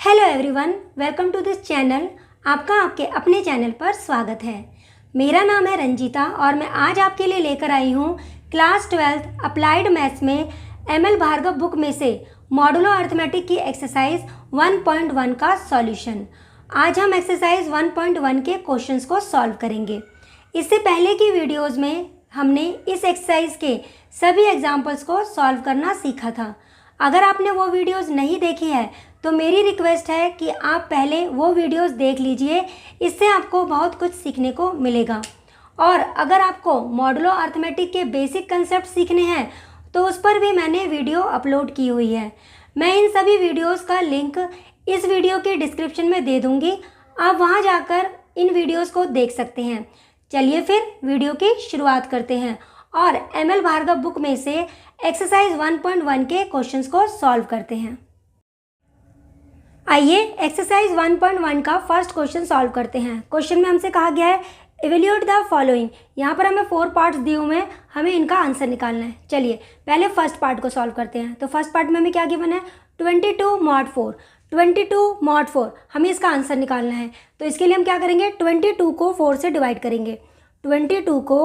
Hello everyone, welcome to this channel. आपका आपके अपने चैनल पर स्वागत है। मेरा नाम है रंजीता और मैं आज आपके लिए लेकर आई हूँ क्लास 12 अप्लाइड मैथ्स में एमएल भार्गव बुक में से मॉडुलो अर्थमेटिक की एक्सरसाइज 1.1 का सॉल्यूशन। आज हम एक्सरसाइज 1.1 के क्वेश्चंस को सॉल्व करेंगे। इससे पहले की वीडियोज़ में हमने इस एक्सरसाइज के सभी एग्जाम्पल्स को सॉल्व करना सीखा था। अगर आपने वो वीडियोज़ नहीं देखी है तो मेरी रिक्वेस्ट है कि आप पहले वो वीडियोज़ देख लीजिए, इससे आपको बहुत कुछ सीखने को मिलेगा। और अगर आपको मॉडुलो अर्थमेटिक के बेसिक कंसेप्ट सीखने हैं तो उस पर भी मैंने वीडियो अपलोड की हुई है। मैं इन सभी वीडियोज़ का लिंक इस वीडियो के डिस्क्रिप्शन में दे दूँगी, आप वहाँ जाकर इन वीडियोज़ को देख सकते हैं। चलिए फिर वीडियो की शुरुआत करते हैं और एमएल भार्गव बुक में से एक्सरसाइज 1.1 के क्वेश्चंस को सॉल्व करते हैं। आइए एक्सरसाइज 1.1 का फर्स्ट क्वेश्चन सॉल्व करते हैं। क्वेश्चन में हमसे कहा गया है इवेल्यूएट द फॉलोइंग। यहाँ पर हमें 4 पार्ट्स दिए हुए हैं, हमें इनका आंसर निकालना है। चलिए पहले फर्स्ट पार्ट को सॉल्व करते हैं। तो फर्स्ट पार्ट में हमें क्या गिवन है, 22 mod 4। 22 mod 4 हमें इसका आंसर निकालना है। तो इसके लिए हम क्या करेंगे, 22 को 4 से डिवाइड करेंगे। 22 को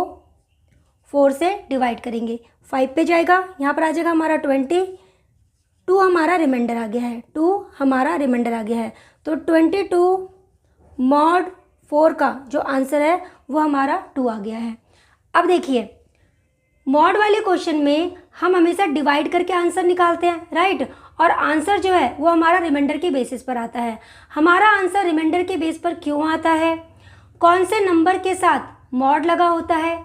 4 से डिवाइड करेंगे, 5 पे जाएगा, यहाँ पर आ जाएगा हमारा 20, 2 हमारा रिमाइंडर आ गया है, 2 हमारा रिमाइंडर आ गया है। तो 22 mod 4 का जो आंसर है वो हमारा 2 आ गया है। अब देखिए मॉड वाले क्वेश्चन में हम हमेशा डिवाइड करके आंसर निकालते हैं, राइट। और आंसर जो है वो हमारा रिमाइंडर के बेसिस पर आता है। हमारा आंसर रिमाइंडर के बेस पर क्यों आता है, कौन से नंबर के साथ मॉड लगा होता है,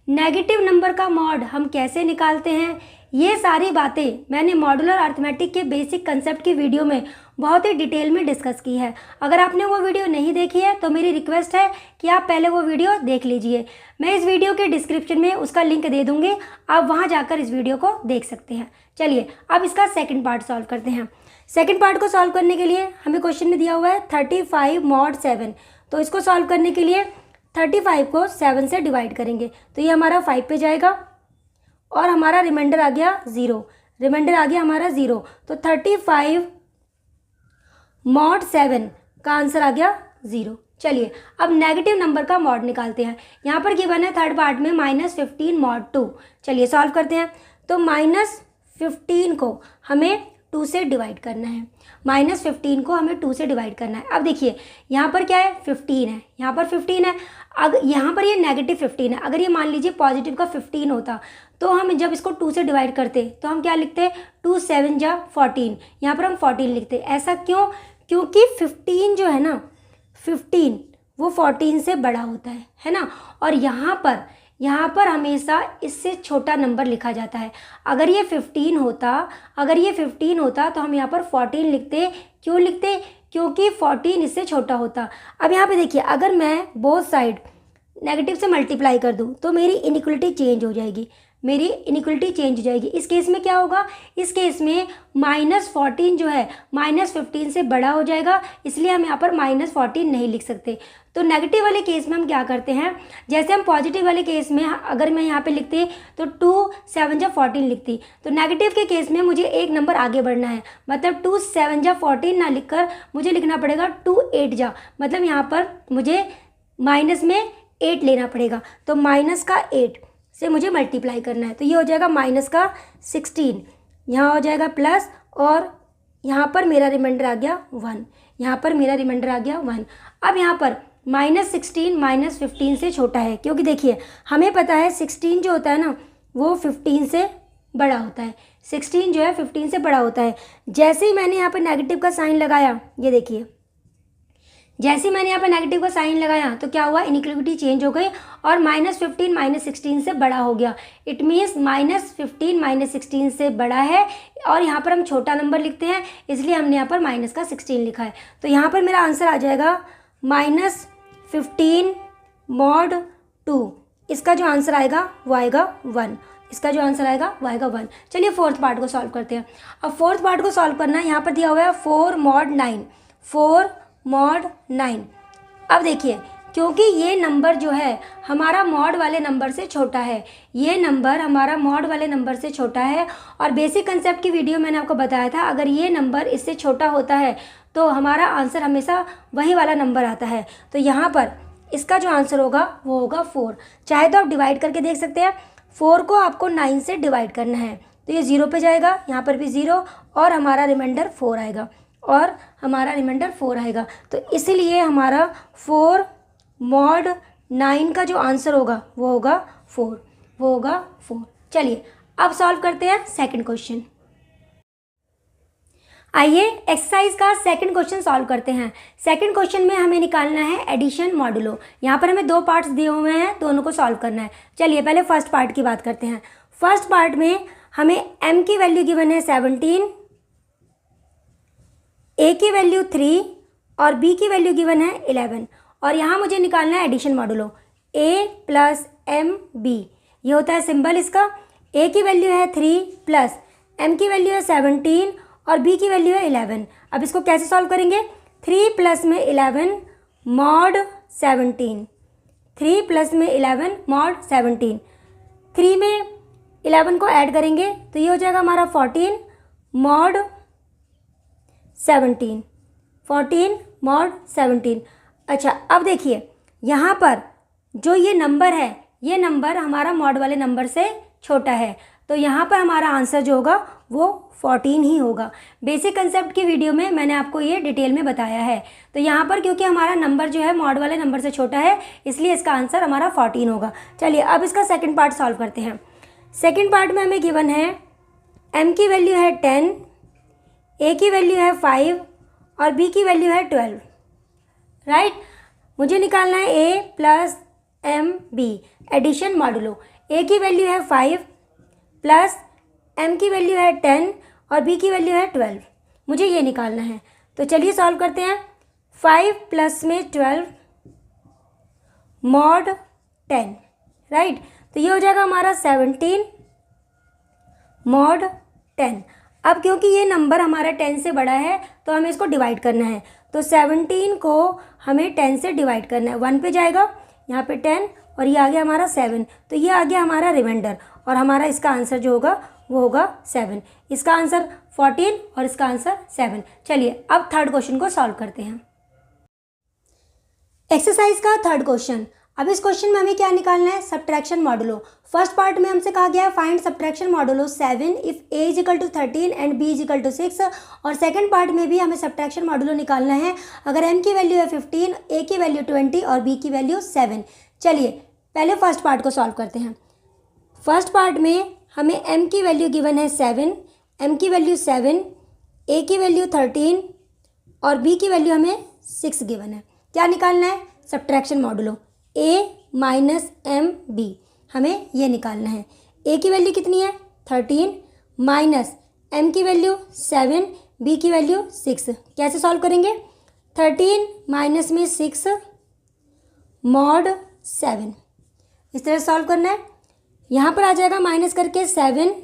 नेगेटिव नंबर का मॉड हम कैसे निकालते हैं, ये सारी बातें मैंने मॉडुलर अर्थमेटिक के बेसिक कंसेप्ट की वीडियो में बहुत ही डिटेल में डिस्कस की है। अगर आपने वो वीडियो नहीं देखी है तो मेरी रिक्वेस्ट है कि आप पहले वो वीडियो देख लीजिए। मैं इस वीडियो के डिस्क्रिप्शन में उसका लिंक दे दूँगी, आप वहाँ जाकर इस वीडियो को देख सकते हैं। चलिए अब इसका सेकेंड पार्ट सॉल्व करते हैं। सेकेंड पार्ट को सॉल्व करने के लिए हमें क्वेश्चन में दिया हुआ है 35 mod 7। तो इसको सॉल्व करने के लिए 35 को 7 से डिवाइड करेंगे, तो ये हमारा 5 पे जाएगा और हमारा रिमाइंडर आ गया 0, रिमाइंडर आ गया हमारा 0। तो 35 mod 7 का आंसर आ गया 0। चलिए अब नेगेटिव नंबर का मॉड निकालते हैं। यहाँ पर गिवन है थर्ड पार्ट में -15 mod 2। चलिए सॉल्व करते हैं। तो -15 को हमें 2 से डिवाइड करना है, -15 को हमें 2 से डिवाइड करना है। अब देखिए यहाँ पर क्या है, 15 है, यहाँ पर 15 है। अगर यहाँ पर ये नेगेटिव 15 है, अगर ये मान लीजिए पॉजिटिव का 15 होता तो हम जब इसको 2 से डिवाइड करते तो हम क्या लिखते, 2 7 जा 14, यहाँ पर हम 14 लिखते। ऐसा क्यों, क्योंकि 15 जो है ना, 15 वो 14 से बड़ा होता है ना। और यहाँ पर हमेशा इससे छोटा नंबर लिखा जाता है। अगर ये 15 होता तो हम यहाँ पर 14 लिखते। क्यों लिखते, क्योंकि 14 इससे छोटा होता। अब यहाँ पे देखिए अगर मैं बोथ साइड नेगेटिव से मल्टीप्लाई कर दूँ तो मेरी इनइक्वलिटी चेंज हो जाएगी, इस केस में क्या होगा, इस केस में -14 जो है -15 से बड़ा हो जाएगा, इसलिए हम यहाँ पर -14 नहीं लिख सकते। तो नेगेटिव वाले केस में हम क्या करते हैं, जैसे हम पॉजिटिव वाले केस में अगर मैं यहाँ पे लिखती तो 2 7 जा 14 लिखती, तो नेगेटिव के केस में मुझे एक नंबर आगे बढ़ना है, मतलब 2 7 जा 14 ना लिखकर मुझे लिखना पड़ेगा 2 8 जा, मतलब यहाँ पर मुझे माइनस में 8 लेना पड़ेगा। तो माइनस का 8 से मुझे मल्टीप्लाई करना है, तो ये हो जाएगा -16, यहाँ हो जाएगा प्लस, और यहाँ पर मेरा रिमाइंडर आ गया 1, अब यहाँ पर -16 -15 से छोटा है, क्योंकि देखिए हमें पता है 16 जो होता है ना वो 15 से बड़ा होता है, 16 जो है 15 से बड़ा होता है। जैसे ही मैंने यहाँ पर नेगेटिव का साइन लगाया, ये देखिए जैसे मैंने यहाँ पर नेगेटिव का साइन लगाया तो क्या हुआ, इनइक्वलिटी चेंज हो गई और -15 -16 से बड़ा हो गया। इट मीन्स -15 -16 से बड़ा है, और यहाँ पर हम छोटा नंबर लिखते हैं इसलिए हमने यहाँ पर -16 लिखा है। तो यहाँ पर मेरा आंसर आ जाएगा -15 mod 2। इसका जो आंसर आएगा वो आएगा 1, चलिए फोर्थ पार्ट को सॉल्व करते हैं। अब फोर्थ पार्ट को सॉल्व करना है, यहाँ पर दिया हुआ है 4 mod 9। अब देखिए क्योंकि ये नंबर जो है हमारा मॉड वाले नंबर से छोटा है, और बेसिक कंसेप्ट की वीडियो मैंने आपको बताया था, अगर ये नंबर इससे छोटा होता है तो हमारा आंसर हमेशा वही वाला नंबर आता है। तो यहाँ पर इसका जो आंसर होगा वो होगा 4। चाहे तो आप डिवाइड करके देख सकते हैं। 4 को आपको 9 से डिवाइड करना है, तो ये 0 पे जाएगा, यहाँ पर भी 0 और हमारा रिमाइंडर 4 आएगा तो इसीलिए हमारा 4 mod 9 का जो आंसर होगा वो होगा 4। चलिए अब सॉल्व करते हैं सेकंड क्वेश्चन। आइए एक्सरसाइज का सेकंड क्वेश्चन सॉल्व करते हैं। सेकंड क्वेश्चन में हमें निकालना है एडिशन मॉडुलो। यहाँ पर हमें 2 पार्ट्स दिए हुए हैं, दोनों को सॉल्व करना है। चलिए पहले फर्स्ट पार्ट की बात करते हैं। फर्स्ट पार्ट में हमें m की वैल्यू गिवन है 17, a की वैल्यू 3 और b की वैल्यू गिवन है 11 और यहाँ मुझे निकालना है addition modulo a plus m b. ये होता है सिंबल इसका। a की वैल्यू है 3 प्लस m की वैल्यू है 17 और b की वैल्यू है 11। अब इसको कैसे सॉल्व करेंगे? 3 प्लस में 11 मॉड 17, 3 प्लस में 11 मॉड 17, 3 में 11 को ऐड करेंगे तो ये हो जाएगा हमारा 14 मॉड 17, 14 मॉड 17। अच्छा अब देखिए यहाँ पर जो ये नंबर है, ये नंबर हमारा मॉड वाले नंबर से छोटा है, तो यहाँ पर हमारा आंसर जो होगा वो 14 ही होगा। बेसिक कंसेप्ट की वीडियो में मैंने आपको ये डिटेल में बताया है। तो यहाँ पर क्योंकि हमारा नंबर जो है मॉड वाले नंबर से छोटा है, इसलिए इसका आंसर हमारा 14 होगा। चलिए अब इसका सेकंड पार्ट सॉल्व करते हैं। सेकंड पार्ट में हमें गिवन है m की वैल्यू है 10, a की वैल्यू है 5 और b की वैल्यू है 12। राइट, मुझे निकालना है a plus m b addition modulo. a की वैल्यू है 5 प्लस m की वैल्यू है 10 और b की वैल्यू है 12। मुझे ये निकालना है, तो चलिए सॉल्व करते हैं। 5 प्लस में 12 मॉड 10। राइट, तो ये हो जाएगा हमारा 17 मॉड 10। अब क्योंकि ये नंबर हमारा 10 से बड़ा है तो हमें इसको डिवाइड करना है, तो 17 को हमें 10 से डिवाइड करना है। 1 पे जाएगा, यहाँ पे 10 और ये आ गया हमारा 7, तो ये आ गया हमारा रिमाइंडर और हमारा इसका आंसर जो होगा वो होगा 7। इसका आंसर 14 और इसका आंसर 7। चलिए अब थर्ड क्वेश्चन को सॉल्व करते हैं। एक्सरसाइज का थर्ड क्वेश्चन। अब इस क्वेश्चन में हमें क्या निकालना है? Subtraction modulo. फर्स्ट पार्ट में हमसे कहा गया है find subtraction modulo 7 if a is equal to 13 and b is equal to 6। और सेकंड पार्ट में भी हमें सब्ट्रैक्शन मॉडुलो निकालना है अगर m की वैल्यू है 15, a की वैल्यू 20 और b की वैल्यू 7। चलिए पहले फर्स्ट पार्ट को सॉल्व करते हैं। फर्स्ट पार्ट में हमें m की वैल्यू गिवन है 7, m की वैल्यू 7, a की वैल्यू 13 और b की वैल्यू हमें 6 गिवन है। क्या निकालना है? Subtraction modulo a minus m b, हमें ये निकालना है। a की वैल्यू कितनी है? 13 माइनस m की वैल्यू 7, b की वैल्यू 6। कैसे सॉल्व करेंगे? 13 माइनस में 6 मॉड 7, इस तरह सॉल्व करना है। यहाँ पर आ जाएगा माइनस करके 7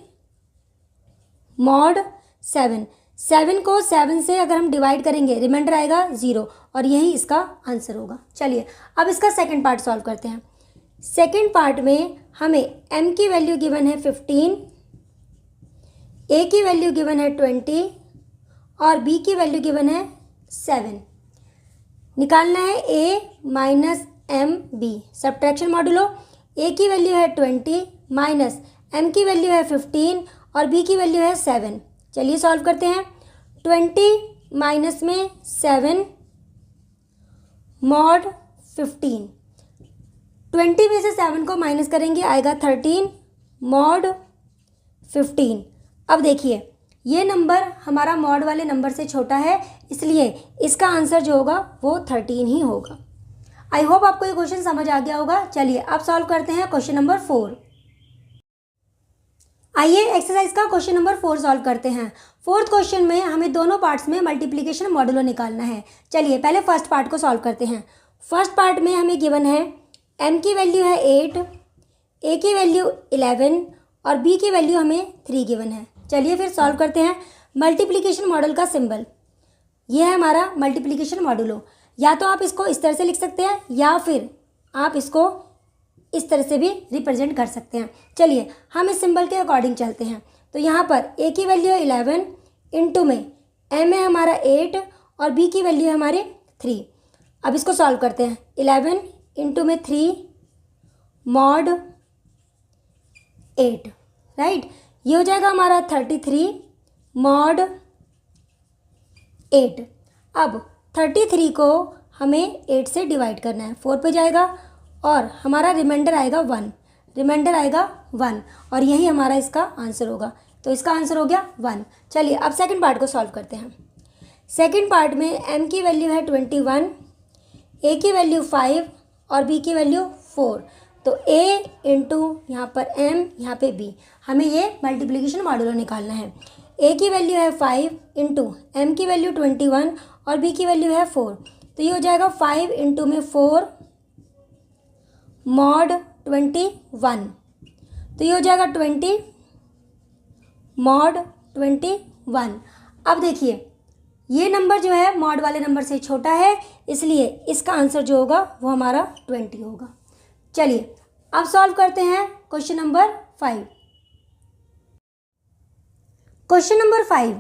मॉड 7। 7 को 7 से अगर हम डिवाइड करेंगे रिमाइंडर आएगा 0 और यही इसका आंसर होगा। चलिए अब इसका सेकंड पार्ट सॉल्व करते हैं। सेकंड पार्ट में हमें m की वैल्यू गिवन है 15, a की वैल्यू गिवन है 20 और b की वैल्यू गिवन है 7। निकालना है a minus m b. Subtraction modulo a की वैल्यू है 20 माइनस m की वैल्यू है 15 और b की वैल्यू है 7। चलिए सॉल्व करते हैं। 20 माइनस में 7 मॉड 15, 20 में से 7 को माइनस करेंगे आएगा 13 मॉड 15। अब देखिए ये नंबर हमारा मॉड वाले नंबर से छोटा है, इसलिए इसका आंसर जो होगा वो 13 ही होगा। आई होप आपको ये क्वेश्चन समझ आ गया होगा। चलिए अब सॉल्व करते हैं क्वेश्चन नंबर 4। आइए एक्सरसाइज का क्वेश्चन नंबर 4 सॉल्व करते हैं। फोर्थ क्वेश्चन में हमें दोनों पार्ट्स में मल्टीप्लिकेशन मॉडुलो निकालना है। चलिए पहले फर्स्ट पार्ट को सॉल्व करते हैं। फर्स्ट पार्ट में हमें गिवन है m की वैल्यू है 8, a की वैल्यू 11 और b की वैल्यू हमें 3 गिवन है। चलिए फिर सॉल्व करते हैं। मल्टीप्लिकेशन मॉडल का सिंबल ये है हमारा मल्टीप्लिकेशन मॉडुलो। या तो आप इसको इस तरह से लिख सकते हैं या फिर आप इसको इस तरह से भी रिप्रेजेंट कर सकते हैं। चलिए हम इस सिंबल के अकॉर्डिंग चलते हैं। तो यहाँ पर a की वैल्यू है 11, इंटू में m है हमारा 8 और b की वैल्यू है हमारे 3। अब इसको सॉल्व करते हैं। 11 इंटू में 3 मॉड 8, राइट। ये हो जाएगा हमारा 33 मॉड 8। अब 33 को हमें 8 से डिवाइड करना है, 4 पे जाएगा और हमारा रिमाइंडर आएगा 1, रिमाइंडर आएगा 1 और यही हमारा इसका आंसर होगा। तो इसका आंसर हो गया 1। चलिए अब सेकंड पार्ट को सॉल्व करते हैं। सेकंड पार्ट में m की वैल्यू है 21, a की वैल्यू 5 और b की वैल्यू 4। तो a इंटू यहाँ पर m, यहाँ पे b, हमें ये मल्टीप्लिकेशन मॉडुलो निकालना है। a की वैल्यू है 5 इंटू m की वैल्यू 21 और b की वैल्यू है 4। तो ये हो जाएगा 5 इंटू में 4 मॉड 21। तो ये हो जाएगा 20 मॉड 21। अब देखिए ये नंबर जो है मॉड वाले नंबर से छोटा है, इसलिए इसका आंसर जो होगा वो हमारा 20 होगा। चलिए अब सॉल्व करते हैं question number 5। Question number 5,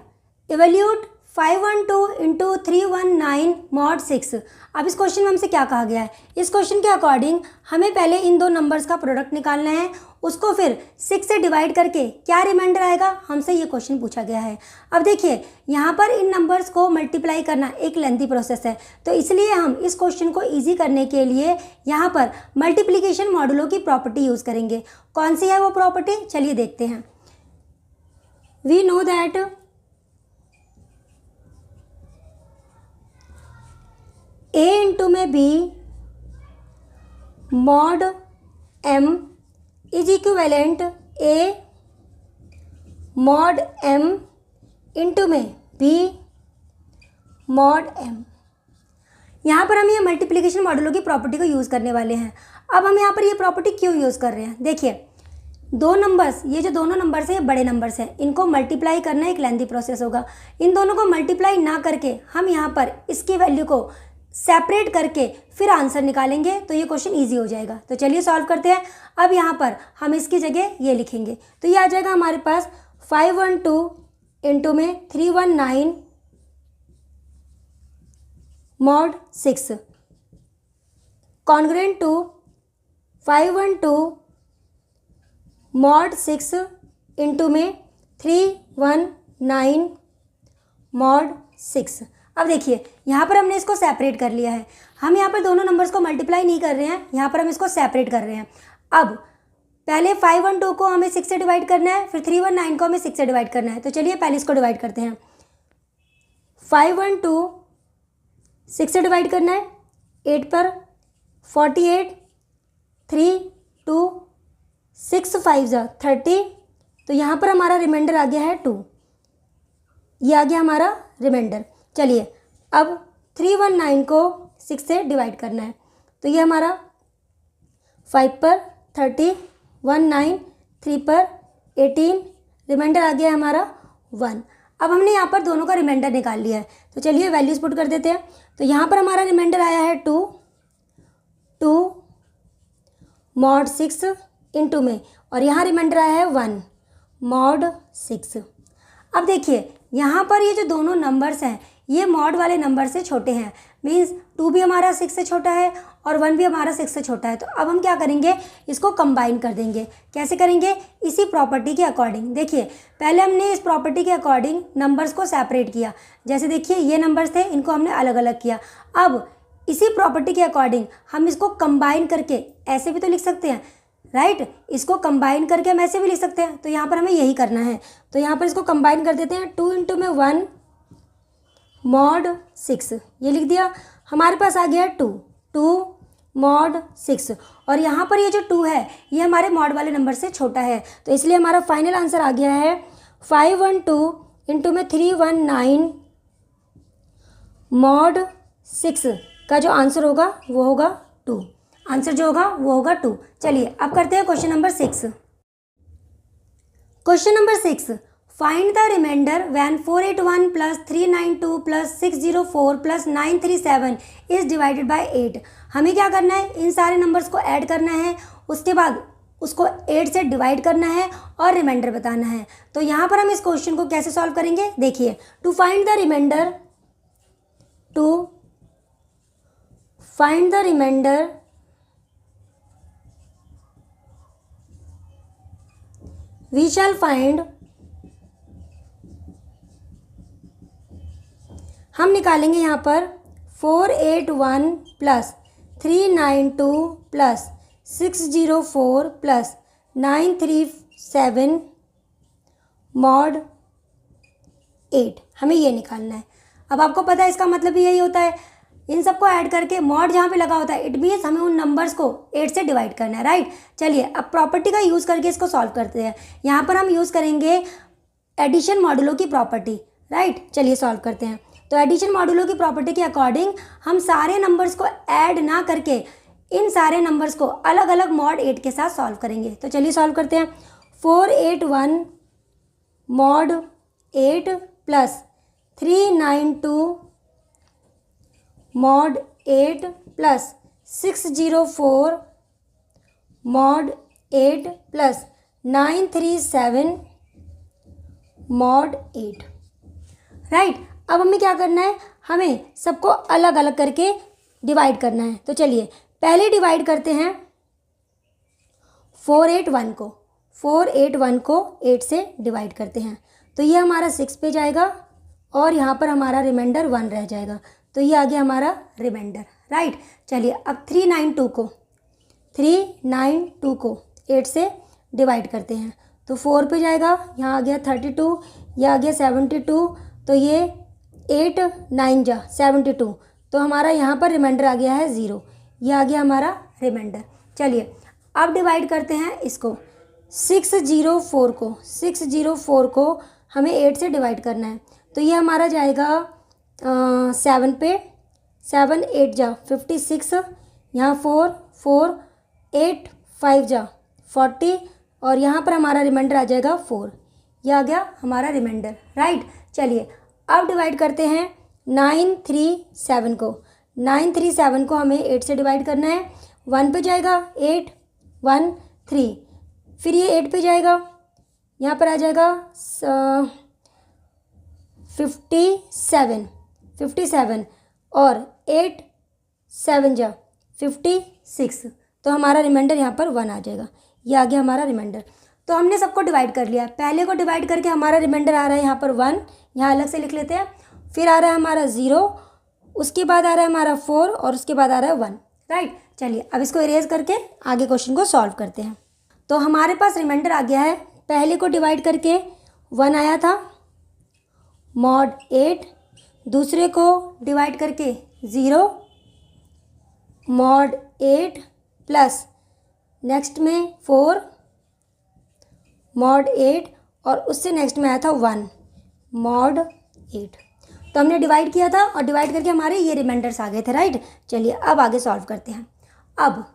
evaluate 512 into 319 mod 6। अब इस क्वेश्चन में हमसे क्या कहा गया है? इस क्वेश्चन के अकॉर्डिंग हमें पहले इन दो नंबर्स का प्रोडक्ट निकालना है, उसको फिर 6 से डिवाइड करके क्या रिमाइंडर आएगा, हमसे ये क्वेश्चन पूछा गया है। अब देखिए यहाँ पर इन नंबर्स को मल्टीप्लाई करना एक लेंथी प्रोसेस है, तो इसलिए हम इस क्वेश्चन को ईजी करने के लिए यहाँ पर मल्टीप्लिकेशन मॉडुलो की प्रॉपर्टी यूज़ करेंगे। कौन सी है वो प्रॉपर्टी, चलिए देखते हैं। We know that a into में b mod m is equivalent a mod m into में b मॉड m। यहाँ पर हम ये मल्टीप्लिकेशन मॉडुलो की प्रॉपर्टी को यूज़ करने वाले हैं। अब हम यहाँ पर ये प्रॉपर्टी क्यों यूज़ कर रहे हैं, देखिए दो नंबर्स, ये जो दोनों नंबर्स हैं ये बड़े नंबर्स हैं, इनको मल्टीप्लाई करना एक लेंथी प्रोसेस होगा। इन दोनों को मल्टीप्लाई ना करके हम यहाँ पर इसकी वैल्यू को सेपरेट करके फिर आंसर निकालेंगे, तो ये क्वेश्चन इजी हो जाएगा। तो चलिए सॉल्व करते हैं। अब यहाँ पर हम इसकी जगह ये लिखेंगे, तो ये आ जाएगा हमारे पास 512 इंटू में 319 mod 6 congruent to 512 mod 6 into में 319 मॉड 6। अब देखिए यहाँ पर हमने इसको सेपरेट कर लिया है, हम यहाँ पर दोनों नंबर्स को मल्टीप्लाई नहीं कर रहे हैं, यहाँ पर हम इसको सेपरेट कर रहे हैं। अब पहले 512 को हमें 6 से डिवाइड करना है, फिर 319 को हमें 6 से डिवाइड करना है। तो चलिए पहले इसको डिवाइड करते हैं। 512 6 से डिवाइड करना है, 8 पर 48, 3 2 6 5 30। तो यहाँ पर हमारा रिमाइंडर आ गया है 2, ये आ गया हमारा रिमाइंडर। चलिए अब 319 को 6 से डिवाइड करना है, तो ये हमारा 5 पर 30, 1 9, 3 पर 18, रिमाइंडर आ गया है हमारा 1। अब हमने यहाँ पर दोनों का रिमाइंडर निकाल लिया है, तो चलिए वैल्यूज पुट कर देते हैं। तो यहाँ पर हमारा रिमाइंडर आया है 2 मॉड 6 इंटू में, और यहाँ रिमाइंडर आया है 1 मॉड 6। अब देखिए यहाँ पर ये जो दोनों नंबर्स हैं ये मॉड वाले नंबर से छोटे हैं, मीन्स 2 भी हमारा 6 से छोटा है और 1 भी हमारा 6 से छोटा है। तो अब हम क्या करेंगे, इसको कंबाइन कर देंगे। कैसे करेंगे, इसी प्रॉपर्टी के अकॉर्डिंग। देखिए पहले हमने इस प्रॉपर्टी के अकॉर्डिंग नंबर्स को सेपरेट किया, जैसे देखिए ये नंबर्स थे, इनको हमने अलग अलग किया। अब इसी प्रॉपर्टी के अकॉर्डिंग हम इसको कंबाइन करके ऐसे भी तो लिख सकते हैं, राइट। इसको कंबाइन करके हम ऐसे भी लिख सकते हैं, तो यहाँ पर हमें यही करना है। तो यहाँ पर इसको कंबाइन कर देते हैं। 2 इंटू में 1 मॉड 6, ये लिख दिया। हमारे पास आ गया 2 मॉड 6, और यहाँ पर ये जो 2 है ये हमारे मॉड वाले नंबर से छोटा है, तो इसलिए हमारा फाइनल आंसर आ गया है 512 इंटू में 319 मॉड 6 का जो आंसर होगा वो होगा 2। आंसर जो होगा वो होगा 2। चलिए अब करते हैं question number 6। Question number 6, find the remainder when 481 plus 392 plus 604 plus 937 is divided by 8। हमें क्या करना है, इन सारे नंबर्स को ऐड करना है, उसके बाद उसको 8 से डिवाइड करना है और रिमाइंडर बताना है। तो यहाँ पर हम इस क्वेश्चन को कैसे सॉल्व करेंगे, देखिए to find the remainder to find the remainder we shall find, हम निकालेंगे यहाँ पर 481 प्लस 392 प्लस 604 प्लस 937 मॉड 8, हमें ये निकालना है। अब आपको पता है इसका मतलब यही होता है, इन सबको ऐड करके मॉड जहाँ पे लगा होता है इट मीन्स हमें उन नंबर्स को 8 से डिवाइड करना है, राइट। चलिए अब प्रॉपर्टी का यूज़ करके इसको सॉल्व करते हैं। यहाँ पर हम यूज़ करेंगे एडिशन मॉडुलो की प्रॉपर्टी, राइट। चलिए सॉल्व करते हैं। तो एडिशन मॉडुलो की प्रॉपर्टी के अकॉर्डिंग हम सारे नंबर्स को ऐड ना करके इन सारे नंबर्स को अलग अलग मॉड 8 के साथ सॉल्व करेंगे। तो चलिए सॉल्व करते हैं। 481 mod 8 plus 392 mod 8 plus 604 mod 8 plus 937 mod 8, right. अब हमें क्या करना है, हमें सबको अलग अलग करके डिवाइड करना है। तो चलिए पहले डिवाइड करते हैं 481 को 8 से डिवाइड करते हैं। तो ये हमारा 6 पे जाएगा और यहाँ पर हमारा रिमाइंडर 1 रह जाएगा। तो ये आ गया हमारा रिमाइंडर, राइट। चलिए अब 392 को 8 से डिवाइड करते हैं। तो 4 पे जाएगा, यहाँ आ गया 32, यह आ गया 72, तो ये 8 9 जा 72, तो हमारा यहाँ पर रिमाइंडर आ गया है 0, यह आ गया हमारा रिमाइंडर। चलिए अब डिवाइड करते हैं इसको 604 को हमें 8 से डिवाइड करना है। तो ये हमारा जाएगा 7 पे, 7 8 जा 56, यहाँ 4 4 8 5 जा 40, और यहाँ पर हमारा रिमाइंडर आ जाएगा 4, यह आ गया हमारा रिमाइंडर, राइट। चलिए अब डिवाइड करते हैं 937 को हमें 8 से डिवाइड करना है। 1 पे जाएगा 8 1 3, फिर ये 8 पे जाएगा, यहाँ पर आ जाएगा 57 और 8 7 जा 56, तो हमारा रिमाइंडर यहाँ पर 1 आ जाएगा, ये आ गया हमारा रिमाइंडर। तो हमने सबको डिवाइड कर लिया। पहले को डिवाइड करके हमारा रिमाइंडर आ रहा है यहाँ पर 1, यहाँ अलग से लिख लेते हैं। फिर आ रहा है हमारा 0, उसके बाद आ रहा है हमारा 4 और उसके बाद आ रहा है 1, राइट। चलिए अब इसको इरेज करके आगे क्वेश्चन को सॉल्व करते हैं। तो हमारे पास रिमाइंडर आ गया है, पहले को डिवाइड करके 1 आया था मॉड 8, दूसरे को डिवाइड करके 0 मॉड 8 प्लस नेक्स्ट में 4 मॉड 8 और उससे नेक्स्ट में आया था 1 मॉड 8। तो हमने डिवाइड किया था और डिवाइड करके हमारे ये रिमाइंडर्स आ गए थे, राइट। चलिए अब आगे सॉल्व करते हैं। अब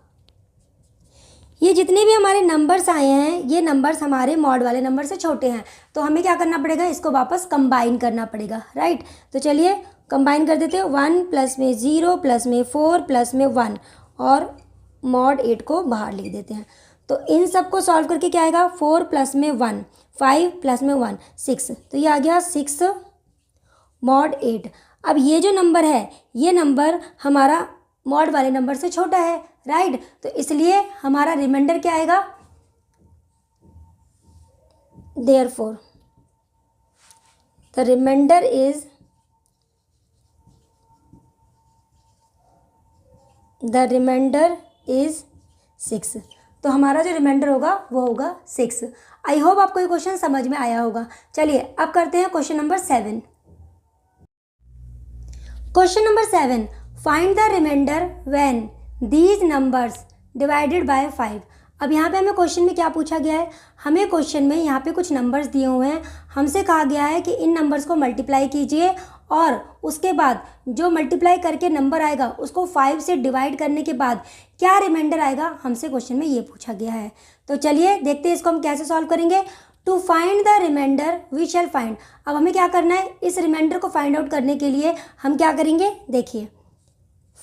ये जितने भी हमारे नंबर्स आए हैं, ये नंबर्स हमारे मॉड वाले नंबर से छोटे हैं, तो हमें क्या करना पड़ेगा, इसको वापस कंबाइन करना पड़ेगा, राइट। तो चलिए कंबाइन कर देते हैं। 1 प्लस में 0 प्लस में 4 प्लस में 1 और मॉड 8 को बाहर लिख देते हैं। तो इन सब को सॉल्व करके क्या आएगा, 4 प्लस में 1 5 प्लस में 1 6, तो ये आ गया 6 मॉड 8। अब ये जो नंबर है, ये नंबर हमारा मॉड वाले नंबर से छोटा है, राइट। तो इसलिए हमारा रिमाइंडर क्या आएगा, देयरफॉर द रिमाइंडर इज 6। तो हमारा जो रिमाइंडर होगा वो होगा 6। आई होप आपको ये क्वेश्चन समझ में आया होगा। चलिए अब करते हैं question number 7। Question number 7, find the remainder when these numbers divided by 5। अब यहाँ पे हमें क्वेश्चन में क्या पूछा गया है, हमें क्वेश्चन में यहाँ पे कुछ नंबर्स दिए हुए हैं, हमसे कहा गया है कि इन नंबर्स को मल्टीप्लाई कीजिए और उसके बाद जो मल्टीप्लाई करके नंबर आएगा उसको 5 से डिवाइड करने के बाद क्या रिमाइंडर आएगा, हमसे क्वेश्चन में ये पूछा गया है। तो चलिए देखते हैं इसको हम कैसे सॉल्व करेंगे। To find the remainder we shall find. अब हमें क्या करना है, इस रिमाइंडर को फाइंड आउट करने के लिए हम क्या करेंगे, देखिए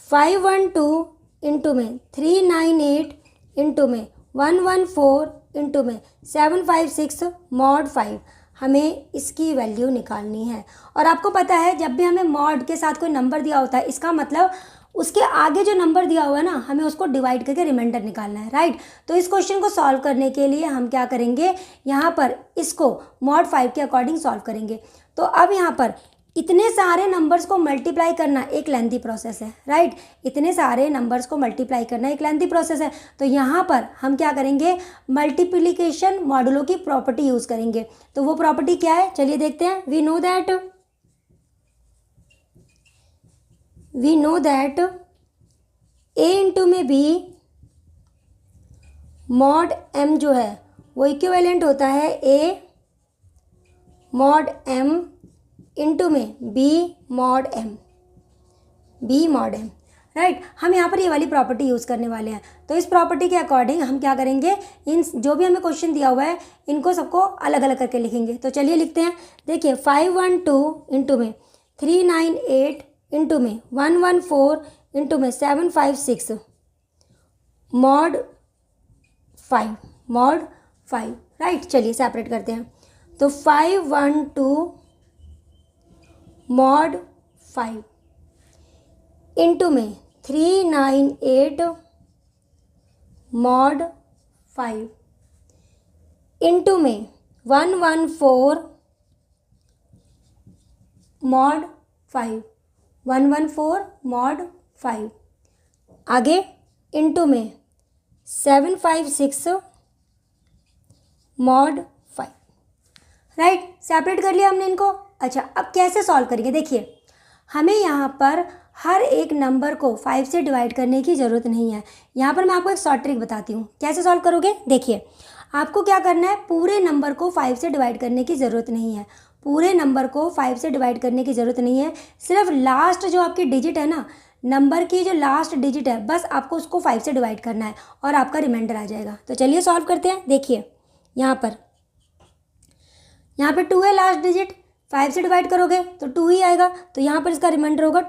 512 इंटू में 398 इंटू में 114 इंटू में 756 मॉड 5। हमें इसकी वैल्यू निकालनी है। और आपको पता है जब भी हमें मॉड के साथ कोई नंबर दिया होता है, इसका मतलब उसके आगे जो नंबर दिया हुआ है ना, हमें उसको डिवाइड करके रिमाइंडर निकालना है, राइट। तो इस क्वेश्चन को सॉल्व करने के लिए हम क्या करेंगे, यहाँ पर इसको मॉड 5 के अकॉर्डिंग सॉल्व करेंगे। तो अब यहाँ पर इतने सारे नंबर्स को मल्टीप्लाई करना एक लेंथी प्रोसेस है, राइट। इतने सारे नंबर्स को मल्टीप्लाई करना एक लेंथी प्रोसेस है। तो यहाँ पर हम क्या करेंगे, मल्टीप्लिकेशन मॉडुलो की प्रॉपर्टी यूज़ करेंगे। तो वो प्रॉपर्टी क्या है, चलिए देखते हैं। We know that a into में b मॉड m जो है वो इक्विवेलेंट होता है a मॉड m इंटू में b मॉड m, राइट। हम यहाँ पर ये वाली प्रॉपर्टी यूज़ करने वाले हैं। तो इस प्रॉपर्टी के अकॉर्डिंग हम क्या करेंगे, इन जो भी हमें क्वेश्चन दिया हुआ है इनको सबको अलग अलग करके लिखेंगे। तो चलिए लिखते हैं। देखिए 512 इंटू में 398 इंटू में 114 इंटू में 756 मॉड 5, राइट। चलिए सेपरेट करते हैं। तो 512 मॉड 5 इंटू में 398 मॉड 5 इंटू में 114 मॉड 5, आगे इंटू में 756 मॉड 5, राइट। सेपरेट कर लिया हमने इनको। अच्छा, अब कैसे सॉल्व करेंगे, देखिए हमें यहाँ पर हर एक नंबर को 5 से डिवाइड करने की ज़रूरत नहीं है। यहाँ पर मैं आपको एक शॉर्ट ट्रिक बताती हूँ कैसे सॉल्व करोगे। देखिए आपको क्या करना है, पूरे नंबर को 5 से डिवाइड करने की ज़रूरत नहीं है। पूरे नंबर को 5 से डिवाइड करने की ज़रूरत नहीं है। सिर्फ लास्ट जो आपकी डिजिट है ना, नंबर की जो लास्ट डिजिट है, बस आपको उसको 5 से डिवाइड करना है और आपका रिमाइंडर आ जाएगा। तो चलिए सॉल्व करते हैं। देखिए यहाँ पर 2 है लास्ट डिजिट, 5 से डिवाइड करोगे तो 2 ही आएगा। तो यहाँ पर इसका रिमाइंडर होगा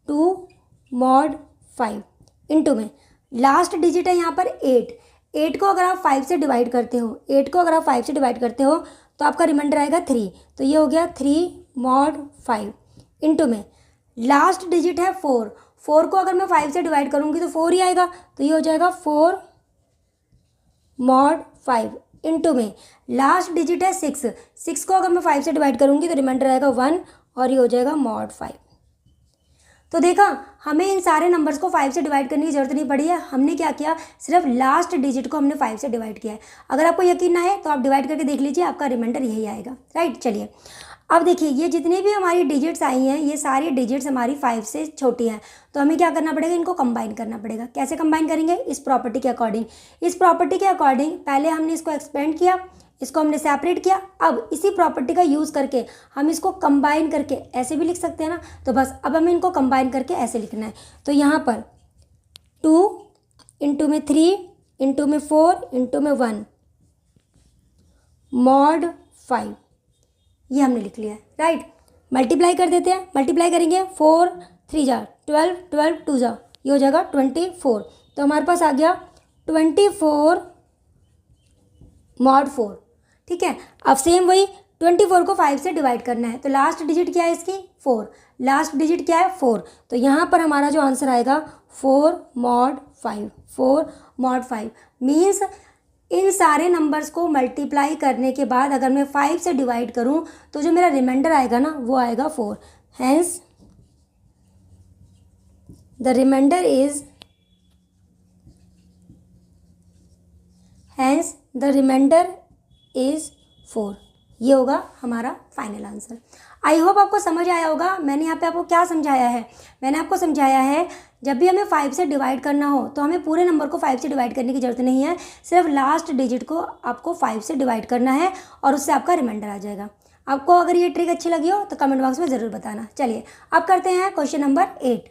2 मॉड 5 इंटू में लास्ट डिजिट है यहाँ पर 8 को अगर आप 5 से डिवाइड करते हो तो आपका रिमाइंडर आएगा 3। तो ये हो गया 3 मॉड 5 इंटू में लास्ट डिजिट है 4 को अगर मैं 5 से डिवाइड करूँगी तो 4 ही आएगा। तो ये हो जाएगा 4 मॉड 5 इंटू में लास्ट डिजिट है 6 को अगर मैं 5 से डिवाइड करूँगी तो रिमाइंडर आएगा 1 और ये हो जाएगा मॉड 5। तो देखा, हमें इन सारे नंबर्स को 5 से डिवाइड करने की ज़रूरत नहीं पड़ी है। हमने क्या किया, सिर्फ लास्ट डिजिट को हमने 5 से डिवाइड किया है। अगर आपको यकीन ना है तो आप डिवाइड करके देख लीजिए, आपका रिमाइंडर यही आएगा, राइट। चलिए अब देखिए, ये जितनी भी हमारी डिजिट्स आई हैं, ये सारी डिजिट्स हमारी 5 से छोटी हैं। तो हमें क्या करना पड़ेगा, इनको कंबाइन करना पड़ेगा। कैसे कंबाइन करेंगे, इस प्रॉपर्टी के अकॉर्डिंग। पहले हमने इसको एक्सपेंड किया, इसको हमने सेपरेट किया। अब इसी प्रॉपर्टी का यूज़ करके हम इसको कंबाइन करके ऐसे भी लिख सकते हैं ना। तो बस अब हमें इनको कंबाइन करके ऐसे लिखना है। तो यहाँ पर 2 इंटू में 3 इंटू में 4 इंटू में 1 मॉड 5, ये हमने लिख लिया है, राइट। मल्टीप्लाई कर देते हैं। मल्टीप्लाई करेंगे 4 3 जा 12, 12 2 जा, ये हो जाएगा 24। तो हमारे पास आ गया 24 मॉड 4, ठीक है। अब सेम वही 24 को 5 से डिवाइड करना है। तो लास्ट डिजिट क्या है इसकी, 4। लास्ट डिजिट क्या है, 4। तो यहाँ पर हमारा जो आंसर आएगा 4 मॉड 5 मीन्स इन सारे नंबर्स को मल्टीप्लाई करने के बाद अगर मैं 5 से डिवाइड करूँ तो जो मेरा रिमाइंडर आएगा ना, वो आएगा 4। Hence the remainder is 4। ये होगा हमारा फाइनल आंसर। आई होप आपको समझ आया होगा। मैंने यहाँ पे आपको क्या समझाया है, मैंने आपको समझाया है जब भी हमें 5 से डिवाइड करना हो तो हमें पूरे नंबर को 5 से डिवाइड करने की ज़रूरत नहीं है। सिर्फ लास्ट डिजिट को आपको 5 से डिवाइड करना है और उससे आपका रिमाइंडर आ जाएगा। आपको अगर ये ट्रिक अच्छी लगी हो तो कमेंट बॉक्स में ज़रूर बताना। चलिए अब करते हैं क्वेश्चन नंबर 8।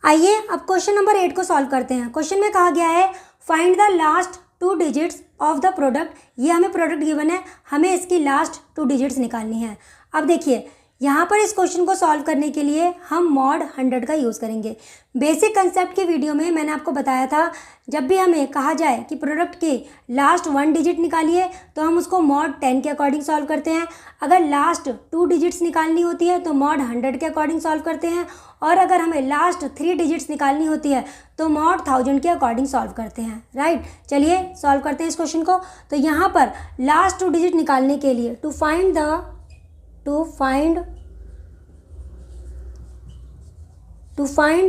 आइए अब क्वेश्चन नंबर 8 को सॉल्व करते हैं। क्वेश्चन में कहा गया है find the last 2 digits of the product. ये हमें प्रोडक्ट गिवन है, हमें इसकी लास्ट 2 डिजिट्स निकालनी है। अब देखिए यहाँ पर इस क्वेश्चन को सॉल्व करने के लिए हम मॉड 100 का यूज़ करेंगे। बेसिक कंसेप्ट की वीडियो में मैंने आपको बताया था, जब भी हमें कहा जाए कि प्रोडक्ट के लास्ट 1 डिजिट निकालिए तो हम उसको मॉड 10 के अकॉर्डिंग सॉल्व करते हैं। अगर लास्ट 2 डिजिट्स निकालनी होती है तो मॉड 100 के अकॉर्डिंग सॉल्व करते हैं, और अगर हमें लास्ट 3 डिजिट्स निकालनी होती है तो मॉड 1000 के अकॉर्डिंग सॉल्व करते हैं, राइट। चलिए सॉल्व करते हैं इस क्वेश्चन को। तो यहाँ पर लास्ट 2 डिजिट निकालने के लिए to find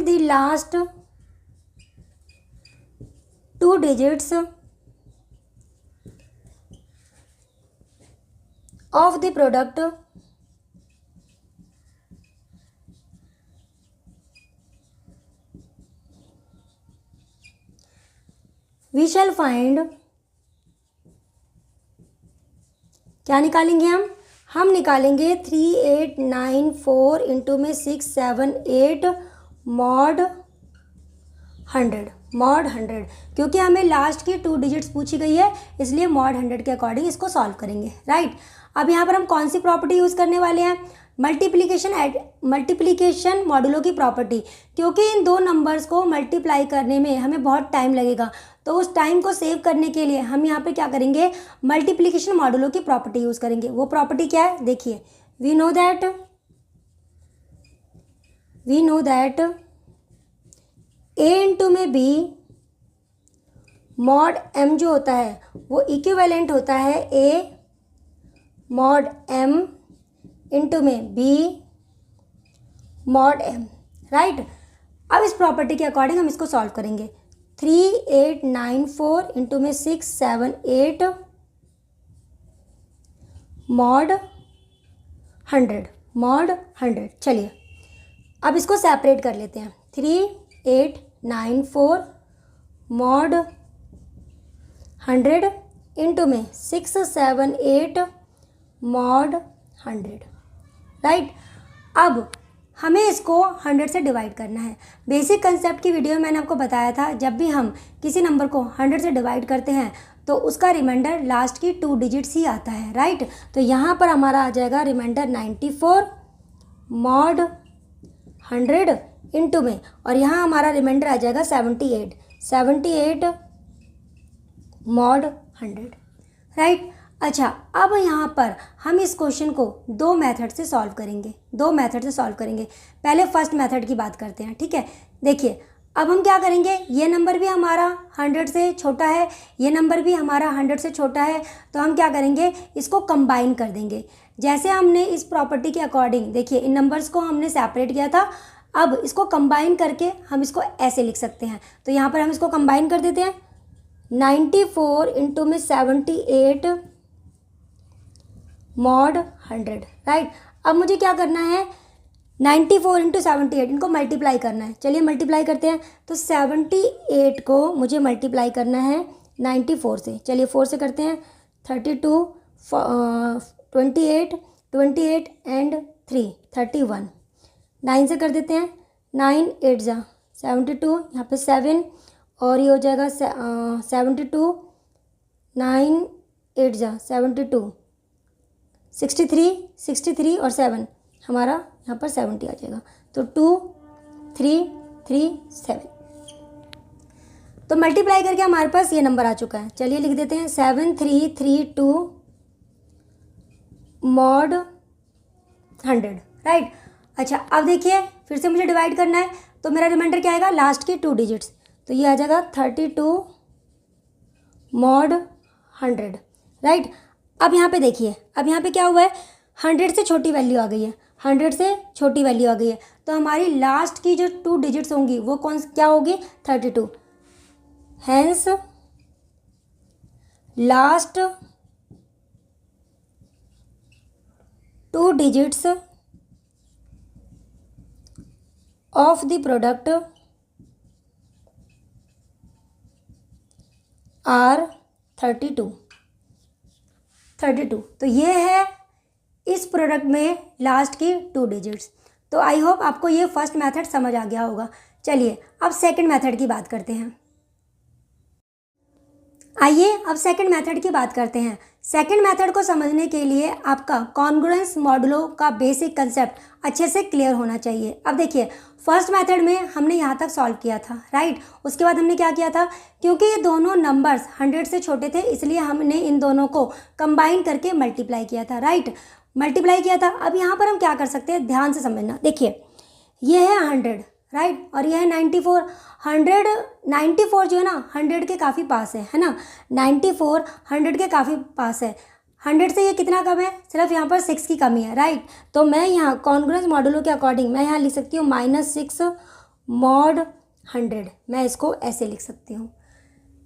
the last 2 digits of the product, we shall find, क्या निकालेंगे हम निकालेंगे 3894 इंटू में 678 मॉड 100, क्योंकि हमें लास्ट की 2 डिजिट्स पूछी गई है, इसलिए मॉड 100 के अकॉर्डिंग इसको सॉल्व करेंगे, राइट। अब यहाँ पर हम कौन सी प्रॉपर्टी यूज़ करने वाले हैं? मल्टीप्लिकेशन मॉडुलो की प्रॉपर्टी, क्योंकि इन 2 नंबर्स को मल्टीप्लाई करने में हमें बहुत टाइम लगेगा, तो उस टाइम को सेव करने के लिए हम यहाँ पे क्या करेंगे, मल्टीप्लिकेशन मॉडुलो की प्रॉपर्टी यूज़ करेंगे। वो प्रॉपर्टी क्या है, देखिए, we know that a into में b मॉड m जो होता है वो इक्विवेलेंट होता है a मॉड m इंटू में b मॉड m, राइट। अब इस प्रॉपर्टी के अकॉर्डिंग हम इसको सॉल्व करेंगे। 3894 इंटू में 678 मॉड 100। चलिए अब इसको सेपरेट कर लेते हैं। 3894 मॉड 100 इंटू में 678 मॉड 100, राइट। अब हमें इसको 100 से डिवाइड करना है। बेसिक कंसेप्ट की वीडियो में मैंने आपको बताया था, जब भी हम किसी नंबर को 100 से डिवाइड करते हैं तो उसका रिमाइंडर लास्ट की 2 डिजिट्स ही आता है, राइट। तो यहाँ पर हमारा आ जाएगा रिमाइंडर 94 मॉड 100 इंटू में, और यहाँ हमारा रिमाइंडर आ जाएगा 78 मॉड 100, राइट। अच्छा, अब यहाँ पर हम इस क्वेश्चन को 2 मेथड से सॉल्व करेंगे। पहले फर्स्ट मेथड की बात करते हैं, ठीक है। देखिए, अब हम क्या करेंगे, ये नंबर भी हमारा 100 से छोटा है, ये नंबर भी हमारा 100 से छोटा है, तो हम क्या करेंगे, इसको कंबाइन कर देंगे। जैसे हमने इस प्रॉपर्टी के अकॉर्डिंग, देखिए, इन नंबर्स को हमने सेपरेट किया था, अब इसको कंबाइन करके हम इसको ऐसे लिख सकते हैं। तो यहाँ पर हम इसको कंबाइन कर देते हैं। 94 इंटू में 78 मॉड 100, राइट। अब मुझे क्या करना है, 94 इंटू 78 इनको मल्टीप्लाई करना है। चलिए मल्टीप्लाई करते हैं। तो 78 को मुझे मल्टीप्लाई करना है 94 से। चलिए 4 से करते हैं। 32 28 एंड 3 31। 9 से कर देते हैं। 9 8 जा 72, यहाँ पे 7 और ये हो जाएगा 72। 9 8 जा 72, 63 और 7 हमारा यहाँ पर 70 आ जाएगा। तो 2 3 3 7। तो मल्टीप्लाई करके हमारे पास ये नंबर आ चुका है। चलिए लिख देते हैं 7332 मॉड 100, राइट। अच्छा, अब देखिए, फिर से मुझे डिवाइड करना है, तो मेरा रिमाइंडर क्या आएगा, लास्ट की 2 डिजिट्स, तो ये आ जाएगा 32 मॉड 100, राइट। अब यहाँ पे देखिए, अब यहाँ पे क्या हुआ है, 100 से छोटी वैल्यू आ गई है, 100 से छोटी वैल्यू आ गई है, तो हमारी लास्ट की जो 2 डिजिट्स होंगी वो क्या होगी, 32। Hence last 2 digits of the product are 32। तो ये है इस प्रोडक्ट में लास्ट की 2 डिजिट्स। तो आई होप आपको ये फर्स्ट मेथड समझ आ गया होगा। चलिए अब सेकंड मेथड की बात करते हैं। आइए अब सेकंड मेथड की बात करते हैं। सेकंड मेथड को समझने के लिए आपका कॉन्ग्रुएंस मॉडुलो का बेसिक कंसेप्ट अच्छे से क्लियर होना चाहिए। अब देखिए, फर्स्ट मेथड में हमने यहाँ तक सॉल्व किया था, राइट। उसके बाद हमने क्या किया था, क्योंकि ये दोनों नंबर्स 100 से छोटे थे इसलिए हमने इन दोनों को कंबाइन करके मल्टीप्लाई किया था, राइट, मल्टीप्लाई किया था। अब यहाँ पर हम क्या कर सकते हैं, ध्यान से समझना। देखिए, ये है 100, राइट, और ये है 94। 94 जो है ना 100 के काफ़ी पास है ना। 94 100 के काफ़ी पास है। 100 से ये कितना कम है, सिर्फ यहाँ पर 6 की कमी है, राइट। तो मैं यहाँ कॉन्ग्रुएंस मॉडुलो के अकॉर्डिंग मैं यहाँ लिख सकती हूँ -6 mod 100। मैं इसको ऐसे लिख सकती हूँ,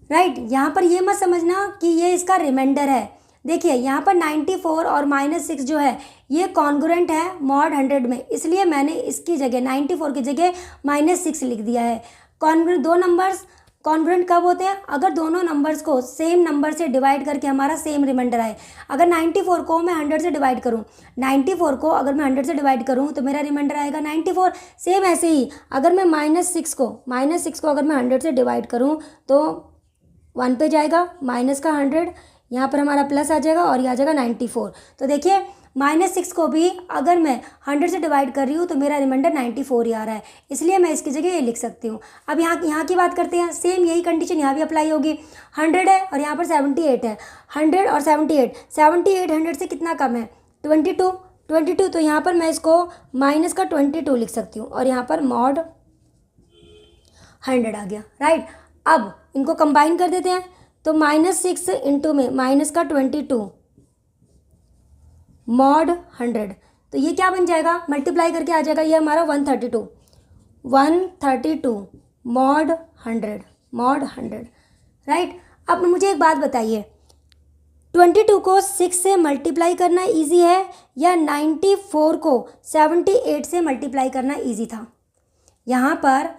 राइट। यहाँ पर ये मत समझना कि ये इसका रिमाइंडर है। देखिए, यहाँ पर 94 और -6 जो है ये कॉन्ग्रुएंट है mod 100 में, इसलिए मैंने इसकी जगह 94 की जगह -6 लिख दिया है। कॉन्ग्रुएंट दो नंबर्स कॉन्ग्रुएंट कब होते हैं, अगर दोनों नंबर्स को सेम नंबर से डिवाइड करके हमारा सेम रिमाइंडर आए। अगर 94 को मैं 100 से डिवाइड करूं, 94 को अगर मैं 100 से डिवाइड करूं तो मेरा रिमाइंडर आएगा 94। सेम ऐसे ही अगर मैं -6 को अगर मैं 100 से डिवाइड करूं तो 1 पे जाएगा, माइनस का 100, यहाँ पर हमारा प्लस आ जाएगा और ये आ जाएगा 94। तो देखिए, -6 को भी अगर मैं 100 से डिवाइड कर रही हूँ तो मेरा रिमाइंडर 94 ही आ रहा है, इसलिए मैं इसकी जगह ये लिख सकती हूँ। अब यहाँ की बात करते हैं, सेम यही कंडीशन यहाँ भी अप्लाई होगी। 100 है और यहाँ पर 78 है। 100 और 78 100 से कितना कम है, 22। तो यहाँ पर मैं इसको माइनस का 22 लिख सकती हूँ और यहाँ पर mod 100 आ गया, राइट। अब इनको कंबाइन कर देते हैं, तो -6 इंटू में माइनस का 22 mod 100, तो ये क्या बन जाएगा, मल्टीप्लाई करके आ जाएगा ये हमारा 132 mod 100, राइट। अब मुझे एक बात बताइए, 22 को 6 से मल्टीप्लाई करना इजी है या 94 को 78 से मल्टीप्लाई करना इजी था। यहाँ पर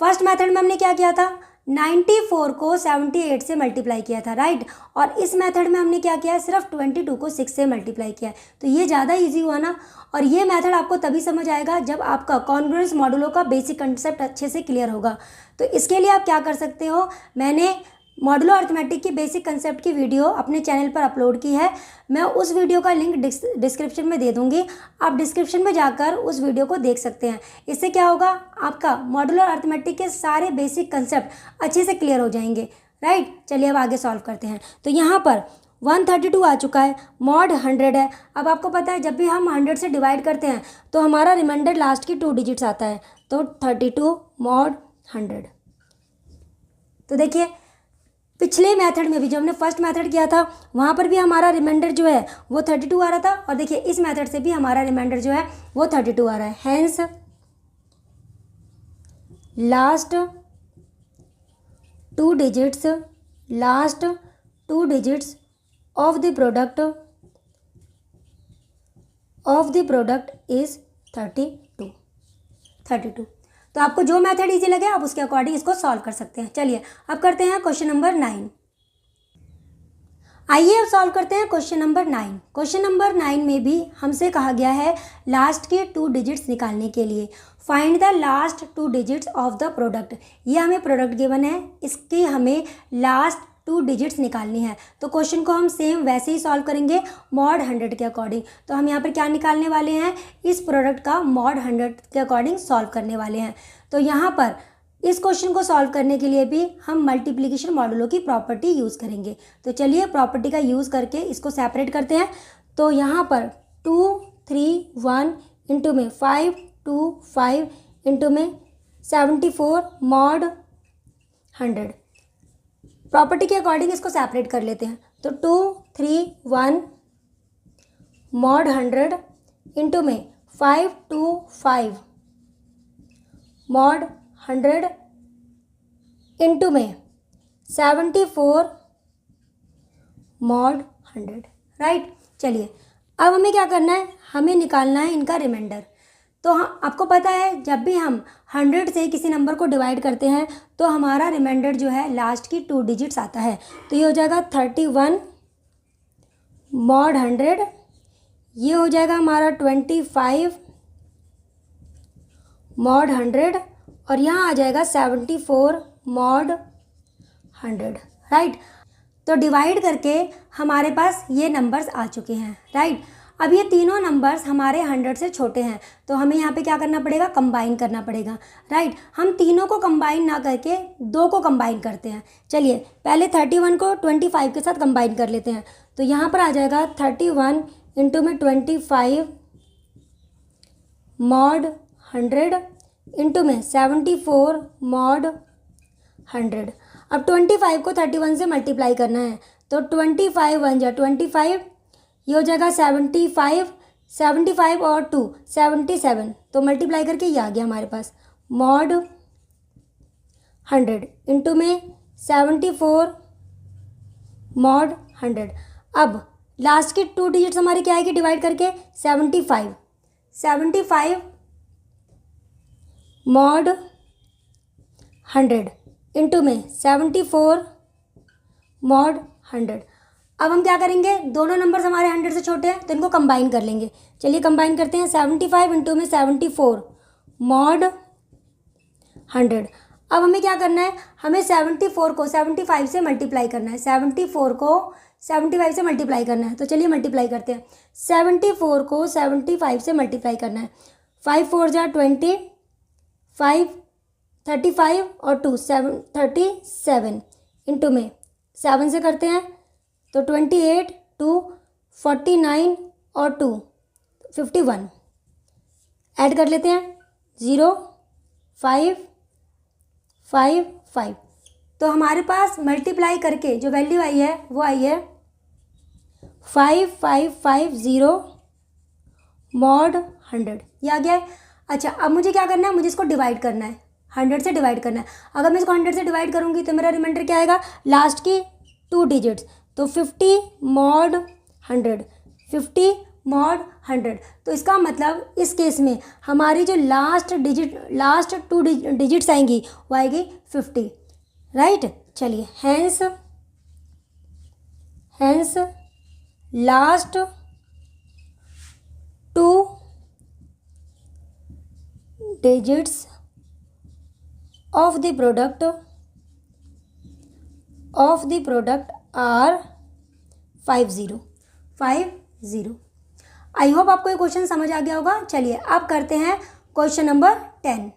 फर्स्ट मेथड में हमने क्या किया था, 94 को 78 से मल्टीप्लाई किया था, राइट। और इस मेथड में हमने क्या किया है, सिर्फ 22 को 6 से मल्टीप्लाई किया है। तो ये ज़्यादा इजी हुआ ना। और ये मेथड आपको तभी समझ आएगा जब आपका कॉन्ग्रुएंस मॉडुलो का बेसिक कंसेप्ट अच्छे से क्लियर होगा। तो इसके लिए आप क्या कर सकते हो, मैंने मॉडुलो अर्थमेटिक की बेसिक कंसेप्ट की वीडियो अपने चैनल पर अपलोड की है। मैं उस वीडियो का लिंक डिस्क्रिप्शन में दे दूंगी, आप डिस्क्रिप्शन में जाकर उस वीडियो को देख सकते हैं। इससे क्या होगा, आपका मॉडुलो अर्थमेटिक के सारे बेसिक कंसेप्ट अच्छे से क्लियर हो जाएंगे, राइट। चलिए अब आगे सॉल्व करते हैं। तो यहाँ पर 132 आ चुका है, mod 100 है। अब आपको पता है जब भी हम 100 से डिवाइड करते हैं तो हमारा रिमाइंडर लास्ट की 2 डिजिट्स आता है, तो 32 mod 100। तो देखिए, पिछले मेथड में भी जब हमने फर्स्ट मेथड किया था वहाँ पर भी हमारा रिमाइंडर जो है वो 32 आ रहा था, और देखिए इस मेथड से भी हमारा रिमाइंडर जो है वो 32 आ रहा है। Hence last two digits of the product is 32। तो आपको जो मेथड इजी लगे आप उसके अकॉर्डिंग इसको सॉल्व कर सकते हैं। चलिए अब करते हैं क्वेश्चन नंबर 9। आइए अब सॉल्व करते हैं क्वेश्चन नंबर 9। क्वेश्चन नंबर 9 में भी हमसे कहा गया है लास्ट के 2 डिजिट्स निकालने के लिए find the last 2 digits of the product. ये हमें प्रोडक्ट गिवन है, इसकी हमें लास्ट 2 डिजिट्स निकालनी है। तो क्वेश्चन को हम सेम वैसे ही सॉल्व करेंगे mod 100 के अकॉर्डिंग। तो हम यहाँ पर क्या निकालने वाले हैं, इस प्रोडक्ट का mod 100 के अकॉर्डिंग सॉल्व करने वाले हैं। तो यहाँ पर इस क्वेश्चन को सॉल्व करने के लिए भी हम मल्टीप्लिकेशन मॉडुलो की प्रॉपर्टी यूज़ करेंगे। तो चलिए प्रॉपर्टी का यूज़ करके इसको सेपरेट करते हैं। तो यहाँ पर 2 3 1 इंटू में 5 2 5 इंटू में 74 mod 100। प्रॉपर्टी के अकॉर्डिंग इसको सेपरेट कर लेते हैं। तो 2 3 1 mod 100 इंटू में 5 2 5 mod 100 इंटू में 74 mod 100, राइट। चलिए अब हमें क्या करना है, हमें निकालना है इनका रिमाइंडर। तो आपको पता है जब भी हम 100 से किसी नंबर को डिवाइड करते हैं तो हमारा रिमाइंडर जो है लास्ट की 2 डिजिट्स आता है। तो ये हो जाएगा 31 mod 100, ये हो जाएगा हमारा 25 mod 100 और यहाँ आ जाएगा 74 mod 100, राइट। तो डिवाइड करके हमारे पास ये नंबर्स आ चुके हैं, राइट। अब ये तीनों नंबर्स हमारे 100 से छोटे हैं, तो हमें यहाँ पे क्या करना पड़ेगा, कंबाइन करना पड़ेगा, राइट। हम तीनों को कंबाइन ना करके दो को कंबाइन करते हैं। चलिए पहले 31 को 25 के साथ कंबाइन कर लेते हैं। तो यहाँ पर आ जाएगा 31 इंटू में 25 मॉड 100 इंटू में 74 मॉड 100। अब 25 को 31 से मल्टीप्लाई करना है, तो 25 1 जा 25, ये हो जाएगा 75 और 2 77, तो मल्टीप्लाई करके ये आ गया हमारे पास मॉड 100 इंटू में 74 मॉड 100। अब लास्ट की 2 डिजिट्स हमारे क्या आएगी डिवाइड करके, 75 मॉड 100 इंटू में 74 मॉड 100। अब हम क्या करेंगे, दोनों नंबर्स हमारे 100 से छोटे हैं तो इनको कंबाइन कर लेंगे। चलिए कंबाइन करते हैं, 75 इंटू में 74 मॉड 100। अब हमें क्या करना है, हमें 74 को 75 से मल्टीप्लाई करना है, 74 को 75 से मल्टीप्लाई करना है। तो चलिए मल्टीप्लाई करते हैं, 74 को 75 से मल्टीप्लाई करना है। 5 4 जा 20, 5 35 और 2 7 37 इंटू में 7 से करते हैं तो 28 2 49 और 2 51। ऐड कर लेते हैं 0 5 5 5। तो हमारे पास मल्टीप्लाई करके जो वैल्यू आई है वो आई है 5550 मॉड 100, ये आ गया है। अच्छा अब मुझे क्या करना है, मुझे इसको डिवाइड करना है, 100 से डिवाइड करना है। अगर मैं इसको 100 से डिवाइड करूँगी तो मेरा रिमाइंडर क्या आएगा, लास्ट की 2 डिजिट्स, तो 50 मॉड 100, 50 मॉड 100। तो इसका मतलब इस केस में हमारी जो लास्ट 2 डिजिट्स आएंगी वो आएगी 50, राइट। चलिए hence last 2 digits of the product are 50। I hope आपको ये क्वेश्चन समझ आ गया होगा। चलिए अब करते हैं question number 10।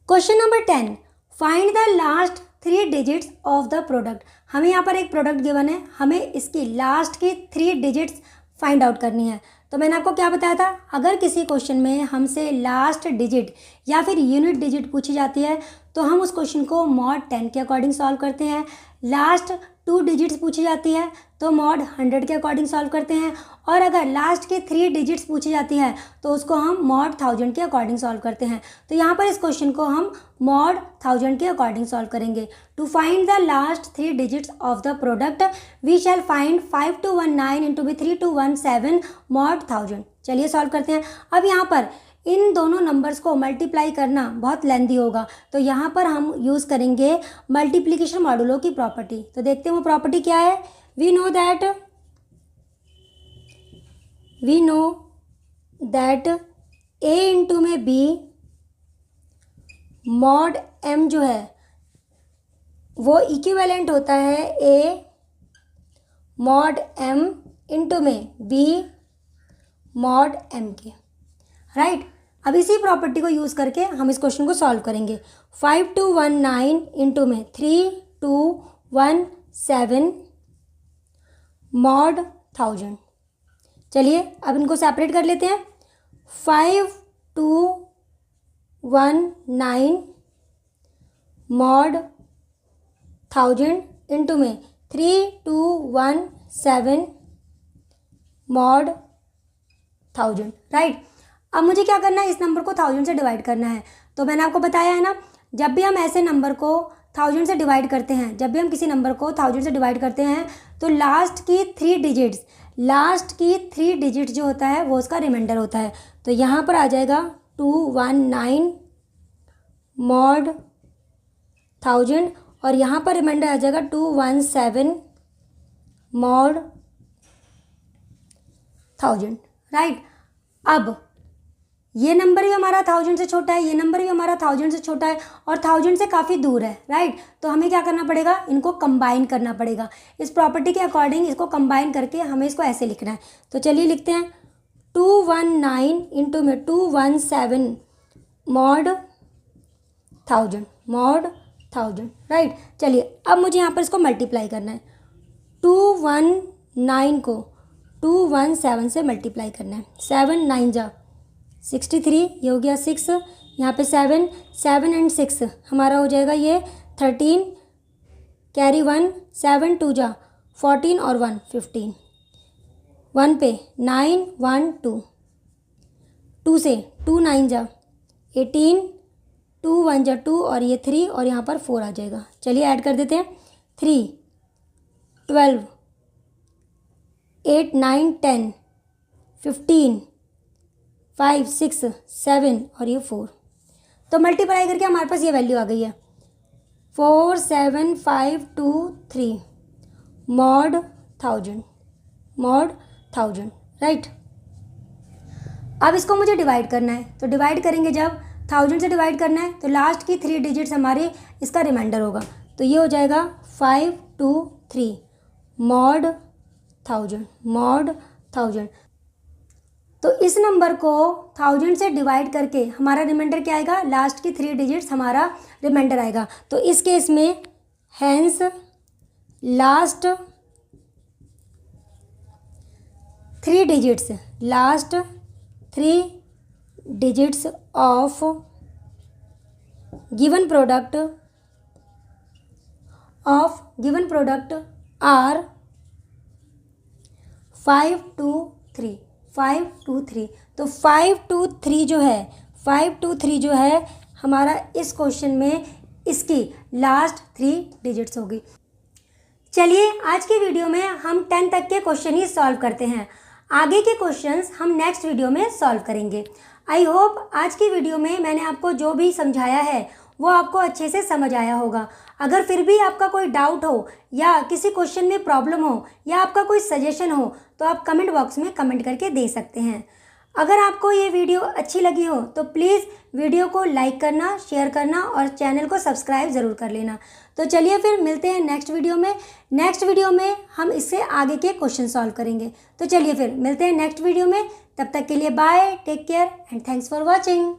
Question number 10, find the last 3 digits of the product. हमें यहाँ पर एक प्रोडक्ट गिवन है, हमें इसकी लास्ट की 3 डिजिट्स फाइंड आउट करनी है। तो मैंने आपको क्या बताया था, अगर किसी क्वेश्चन में हमसे लास्ट डिजिट या फिर यूनिट डिजिट पूछी जाती है तो हम उस क्वेश्चन को मॉड 10 के अकॉर्डिंग सॉल्व करते हैं। लास्ट 2 डिजिट्स पूछी जाती है तो मॉड 100 के अकॉर्डिंग सॉल्व करते हैं, और अगर लास्ट की 3 डिजिट्स पूछी जाती है तो उसको हम मॉड 1000 के अकॉर्डिंग सॉल्व करते हैं। तो यहाँ पर इस क्वेश्चन को हम मॉड 1000 के अकॉर्डिंग सॉल्व करेंगे। To find the last 3 digits of the product we shall find 5219 into में 3217 मॉड 1000। चलिए सॉल्व करते हैं। अब यहाँ पर इन दोनों नंबर्स को मल्टीप्लाई करना बहुत लेंदी होगा, तो यहाँ पर हम यूज़ करेंगे मल्टीप्लिकेशन मॉडुलो की प्रॉपर्टी। तो देखते हैं वो प्रॉपर्टी क्या है। We know that a into में b मॉड m जो है वो इक्विवेलेंट होता है a मॉड m इंटू में b मॉड m के, राइट। अब इसी प्रॉपर्टी को यूज़ करके हम इस क्वेश्चन को सॉल्व करेंगे। 5219 इंटू में 3217 मॉड 1000। चलिए अब इनको सेपरेट कर लेते हैं। 5219 मॉड 1000 इंटू में 3217 मॉड 1000, राइट। अब मुझे क्या करना है, इस नंबर को 1000 से डिवाइड करना है। तो मैंने आपको बताया है ना, जब भी हम ऐसे नंबर को 1000 से डिवाइड करते हैं, जब भी हम किसी नंबर को 1000 से डिवाइड करते हैं तो लास्ट की 3 डिजिट्स जो होता है वो उसका रिमाइंडर होता है। तो यहाँ पर आ जाएगा 219 मॉड 1000 और यहाँ पर रिमाइंडर आ जाएगा 217 मॉड 1000, राइट। अब ये नंबर भी हमारा 1000 से छोटा है, ये नंबर भी हमारा 1000 से छोटा है और 1000 से काफ़ी दूर है, राइट। तो हमें क्या करना पड़ेगा, इनको कंबाइन करना पड़ेगा। इस प्रॉपर्टी के अकॉर्डिंग इसको कंबाइन करके हमें इसको ऐसे लिखना है। तो चलिए लिखते हैं 219 इंटू में 217 मॉड 1000, राइट। चलिए अब मुझे यहाँ पर इसको मल्टीप्लाई करना है। 219 को 217 से मल्टीप्लाई करना है। 7 9 जा 63, ये हो गया 6, यहाँ पे 7 7 एंड 6 हमारा हो जाएगा ये 13, कैरी 1, 7 2 जा 14 और 1 15, 1 पे 9 1 2, 2 से 2 9 जा 18, 2 1 जा 2 और ये 3 और यहाँ पर 4 आ जाएगा। चलिए ऐड कर देते हैं। 3 12 8 9 10 15 5 6 7 और ये 4। तो मल्टीप्लाई करके हमारे पास ये वैल्यू आ गई है 47523 मॉड 1000, राइट। अब इसको मुझे डिवाइड करना है। तो डिवाइड करेंगे, जब 1000 से डिवाइड करना है तो लास्ट की 3 डिजिट्स हमारे इसका रिमाइंडर होगा। तो ये हो जाएगा 523 मॉड 1000। तो इस नंबर को 1000 से डिवाइड करके हमारा रिमाइंडर क्या आएगा, लास्ट की 3 डिजिट्स हमारा रिमाइंडर आएगा। तो इस केस में hence last 3 digits of given product are 5 2 3। तो 5 2 3 जो है हमारा इस क्वेश्चन में इसकी लास्ट 3 डिजिट्स होगी। चलिए आज की वीडियो में हम 10 तक के क्वेश्चन ही सॉल्व करते हैं। आगे के क्वेश्चंस हम नेक्स्ट वीडियो में सॉल्व करेंगे। आई होप आज की वीडियो में मैंने आपको जो भी समझाया है वो आपको अच्छे से समझ आया होगा। अगर फिर भी आपका कोई डाउट हो या किसी क्वेश्चन में प्रॉब्लम हो या आपका कोई सजेशन हो तो आप कमेंट बॉक्स में कमेंट करके दे सकते हैं। अगर आपको ये वीडियो अच्छी लगी हो तो प्लीज़ वीडियो को लाइक करना, शेयर करना और चैनल को सब्सक्राइब ज़रूर कर लेना। तो चलिए फिर मिलते हैं नेक्स्ट वीडियो में। नेक्स्ट वीडियो में हम इससे आगे के क्वेश्चन सॉल्व करेंगे। तो चलिए फिर मिलते हैं नेक्स्ट वीडियो में। तब तक के लिए bye, take care and thanks for watching.